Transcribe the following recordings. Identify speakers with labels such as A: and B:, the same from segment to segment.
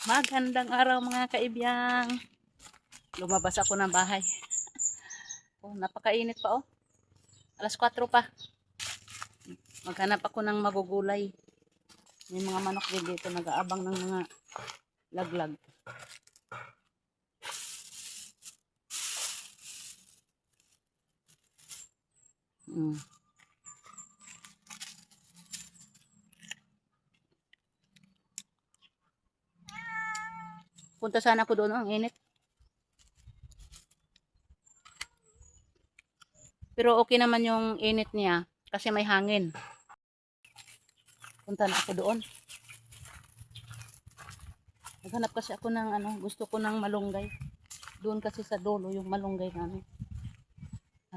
A: Magandang araw mga kaibiyang. Lumabas ako ng bahay. Oh, napakainit pa oh. Alas 4 pa. Maghanap ako ng magugulay. May mga manok din dito nag-aabang ng mga laglag. Punta sana ako doon, ang init. Pero okay naman yung init niya kasi may hangin. Punta na ako doon. Naghanap kasi ako ng gusto ko ng malunggay. Doon kasi sa dulo yung malunggay namin.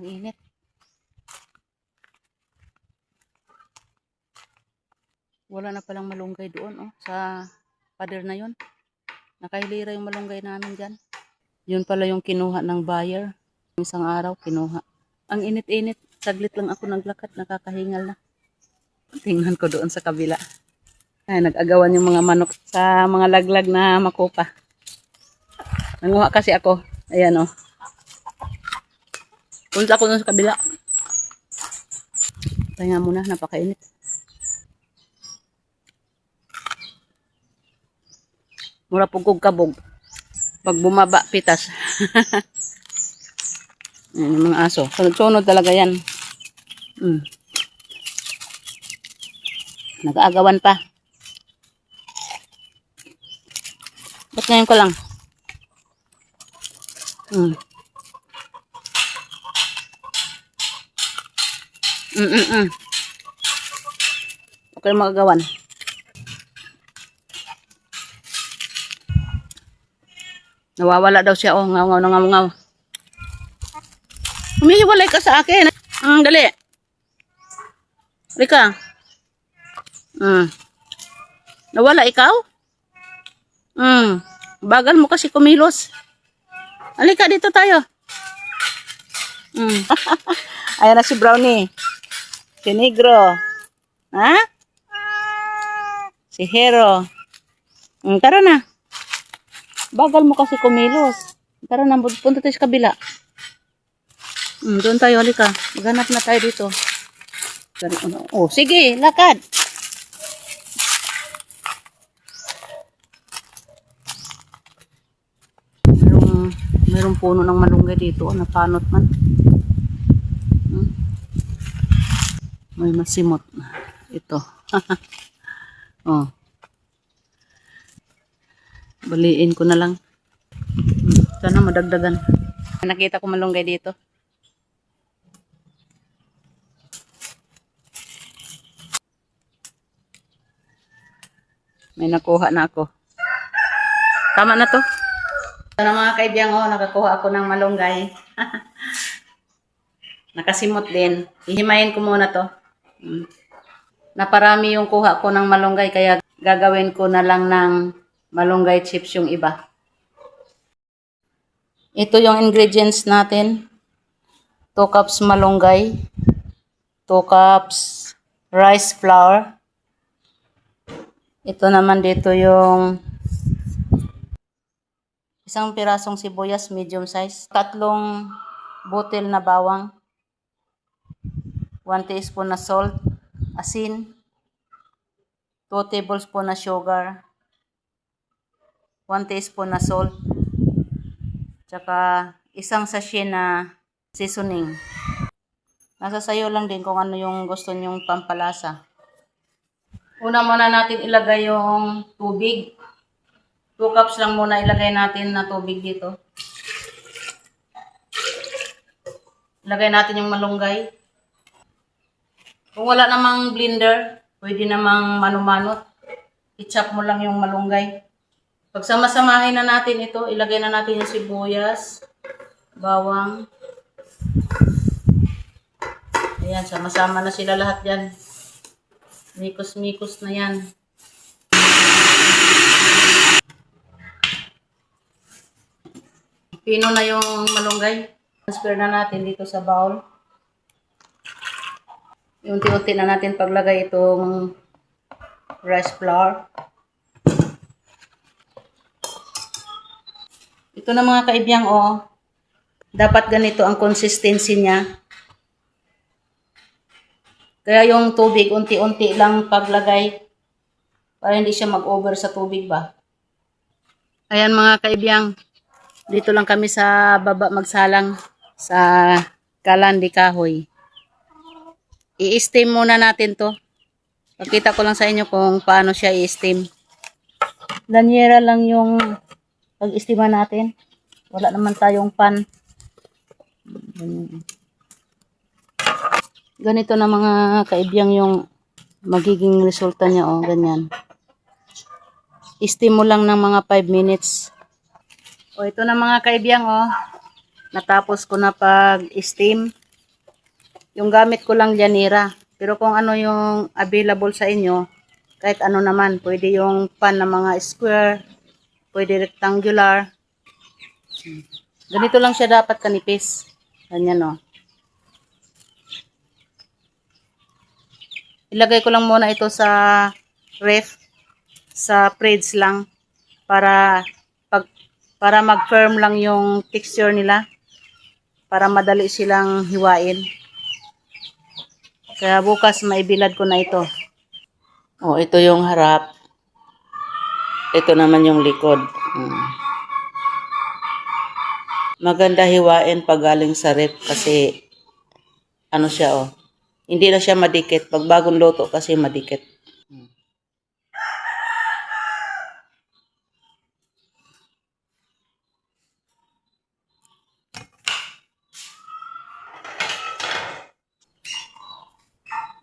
A: Ang init. Wala na palang malunggay doon sa pader na yun. Nakahilira yung malunggay namin dyan. Yun pala yung kinuha ng buyer. Isang araw kinuha. Ang init-init. Saglit lang ako naglakad. Nakakahingal na. Tingnan ko doon sa kabila. Ay, nag-agawan yung mga manok sa mga laglag na makupa. Nanguha kasi ako. Ayan o. Punta ko doon sa kabila. Pahinga muna. Napakainit. Mura pugog kabog. Pag bumaba, pitas. Ayan yung mga aso. Sunod-sunod talaga yan. Nag-aagawan pa. Ba't ngayon ko lang? Okay mag-agawan. Nawawala daw siya. Oh, ngaw-ngaw na ngaw-ngaw. Humihiwalay ka sa akin. Dali. Rika. Nawala ikaw? Bagal mo kasi kumilos. Halika dito tayo. Ayan na si Brownie. Si Negro. Ha? Si Hero. Tara na. Bagal mo kasi kumilos. Tara na, punta tayo sa kabila. Doon tayo, halika. Maghanap na tayo dito. Oh, sige, lakad. Merong puno ng malunggay dito. Napanot man. May masimot. Ito. Oh. Baliin ko na lang. Sana madagdagan. Nakita ko malunggay dito. May nakuha na ako. Tama na to. Ito na mga kaibiyang, nakakuha ako ng malunggay. Nakasimot din. Hihimayin ko muna to. Naparami yung kuha ko ng malunggay kaya gagawin ko na lang ng malunggay chips yung iba. Ito yung ingredients natin. 2 cups malunggay. 2 cups rice flour. Ito naman dito yung isang pirasong sibuyas medium size. 3 butil na bawang. 1 teaspoon na salt. Asin. 2 tablespoon na sugar. 1 teaspoon na salt. Tsaka isang sachet na seasoning. Nasa sayo lang din kung ano yung gusto nyong pampalasa. Una muna natin ilagay yung tubig. 2 cups lang muna ilagay natin na tubig dito. Ilagay natin yung malunggay. Kung wala namang blender, pwede namang mano-mano. I-chop mo lang yung malunggay. Pag sama-samahin na natin ito, ilagay na natin yung sibuyas, bawang. Ayan, sama-sama na sila lahat yan. Mikos-mikos na yan. Pino na yung malunggay. Transfer na natin dito sa bowl. Unti-unti na natin paglagay itong rice flour. Ito na mga kaibiyang, oh. Dapat ganito ang consistency niya. Kaya yung tubig, unti-unti lang paglagay para hindi siya mag-over sa tubig ba. Ayan mga kaibiyang, dito lang kami sa baba magsalang sa Kalandi Kahoy. I-steam muna natin to. Pakita ko lang sa inyo kung paano siya i-steam. Lanyera lang yung pag-steama natin. Wala naman tayong pan. Ganito na mga kaibiyang yung magiging resulta niya, oh, ganyan. I-steam mo lang ng mga 5 minutes. O, ito na mga kaibiyang, oh. Natapos ko na pag-steam. Yung gamit ko lang lyanera. Pero kung ano yung available sa inyo, kahit ano naman, pwede yung pan na mga square, pwede rectangular. Ganito lang siya dapat kanipis. Ganyan, oh. Ilagay ko lang muna ito sa ref, sa fridge lang para mag-firm lang yung texture nila para madali silang hiwain. Kaya bukas maibilad ko na ito. Oh, ito yung harap. Ito naman yung likod. Maganda hiwain pag galing sa ref kasi ano siya, oh. Hindi na siya madikit. Pag bagong luto kasi madikit.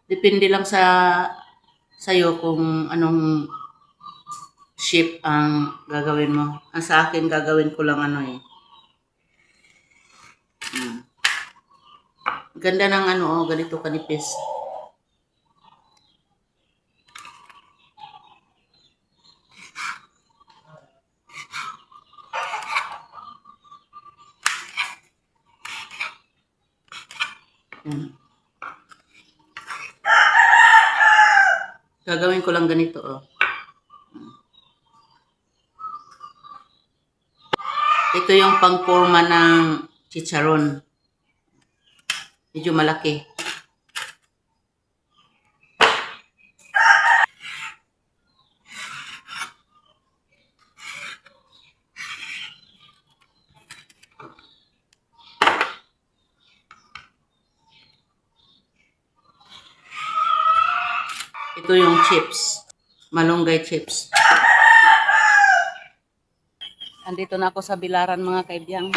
A: Depende lang sa'yo kung anong shape ang gagawin mo. Ang sa akin gagawin ko lang ano eh. Ganda ng ano, oh, ganito kanipis. Gagawin ko lang ganito, oh. Ito yung pangporma ng chicharon. Medyo malaki. Ito yung chips. Malunggay chips. Andito na ako sa Bilaran mga kaibiyang.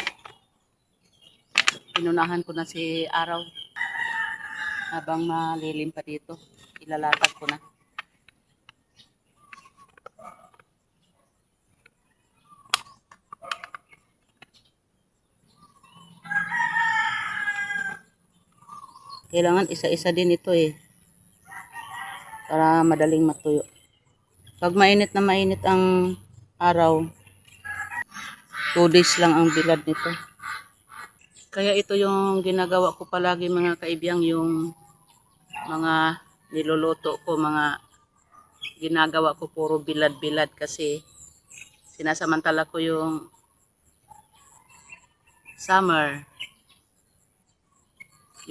A: Pinunahan ko na si Araw. Habang malilim pa dito, ilalatag ko na. Kailangan isa-isa din ito eh. Para madaling matuyo. Pag mainit na mainit ang araw, 2 days lang ang bilad nito. Kaya ito yung ginagawa ko palagi mga kaibiyang, yung mga niluluto ko, mga ginagawa ko puro bilad-bilad kasi sinasamantala ko yung summer,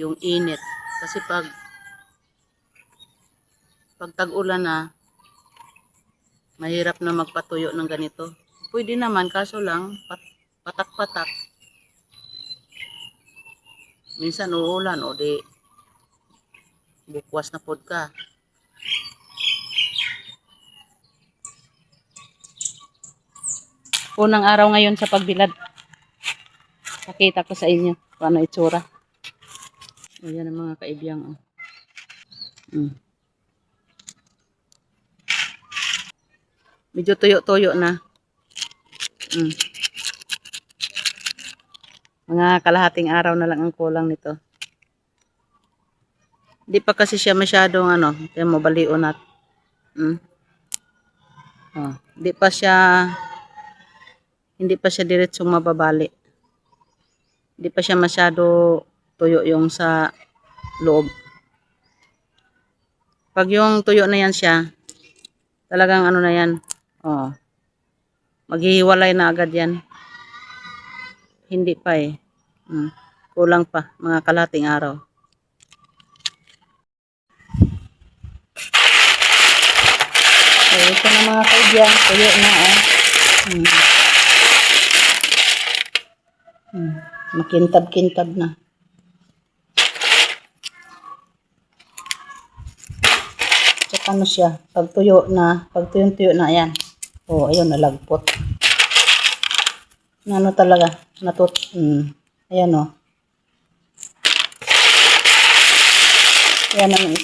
A: yung init. Kasi pag tag-ulan na, mahirap na magpatuyo ng ganito. Pwede naman, kaso lang, patak-patak. Minsan uulan o di bukwas na pod ka. Unang araw ngayon sa pagbilad. Pakita ko sa inyo kung ano itsura. Ayan ang mga kaibiyang. Medyo tuyo-tuyo na. Mga kalahating araw na lang ang kulang nito. Hindi pa kasi siya masyadong ano, kaya mabalion at hindi pa siya diretsong mababali. Hindi pa siya masyado tuyo yung sa loob. Pag yung tuyo na yan siya, talagang ano na yan. Oh, maghihiwalay na agad yan. Hindi pa eh. Kulang pa, mga kalahating araw. So, ito na mga kaibigan, tuyo na oh. Makintab-kintab na. Tsaka ano siya, pag tuyo na, ayan. Oh, ayun, nalagpot. Ano talaga, ayan oh. Yan ang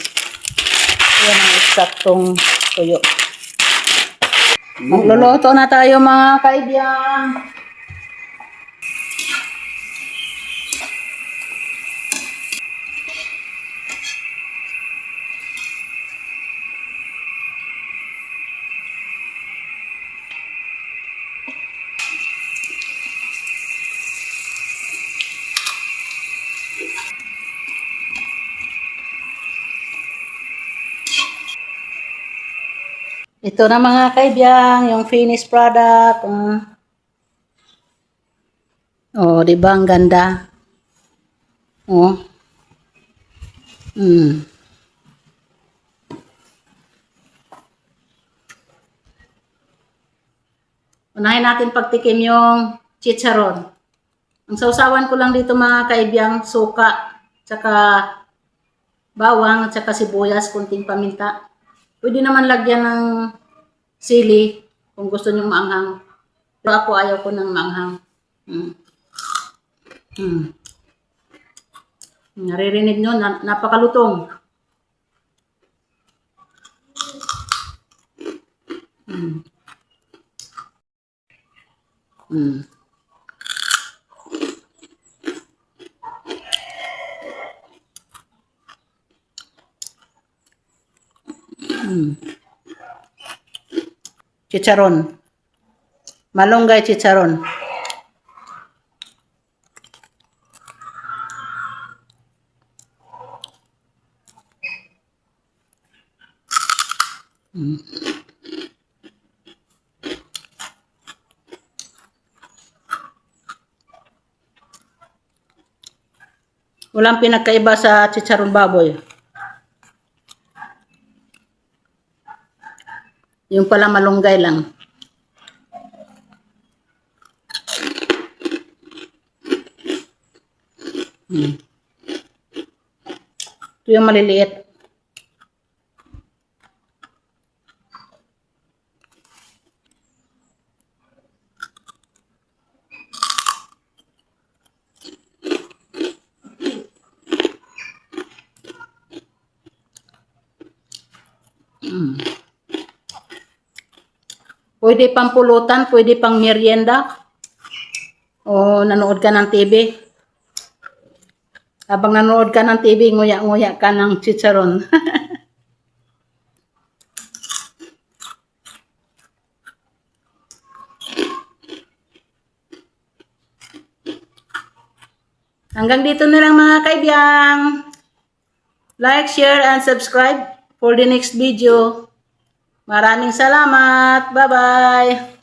A: eksaktong tuyo. Magluluto na tayo mga kaibigan. Ito na mga kaibigan, yung finished product. Oh, di ba ang ganda? Oh. Unahin natin pagtikim yung chicharon. Ang sausawan ko lang dito mga kaibigan, suka, tsaka bawang, tsaka sibuyas, kunting paminta. Pwede naman lagyan ng sili kung gusto nyo maanghang. Pero ako ayaw ko ng maanghang. Naririnig nyo, napakalutong. Chicharon. Malunggay chicharon. Walang pinagkaiba sa chicharon baboy. Yung pala malunggay lang. Ito yung maliliit. Pwede pang pulutan, pwede pang merienda. O nanood ka ng TV. Habang nanood ka ng TV, nguya-nguya ka ng chicharon. Hanggang dito na lang mga kaibigan. Like, share, and subscribe for the next video. Maraming salamat. Bye-bye.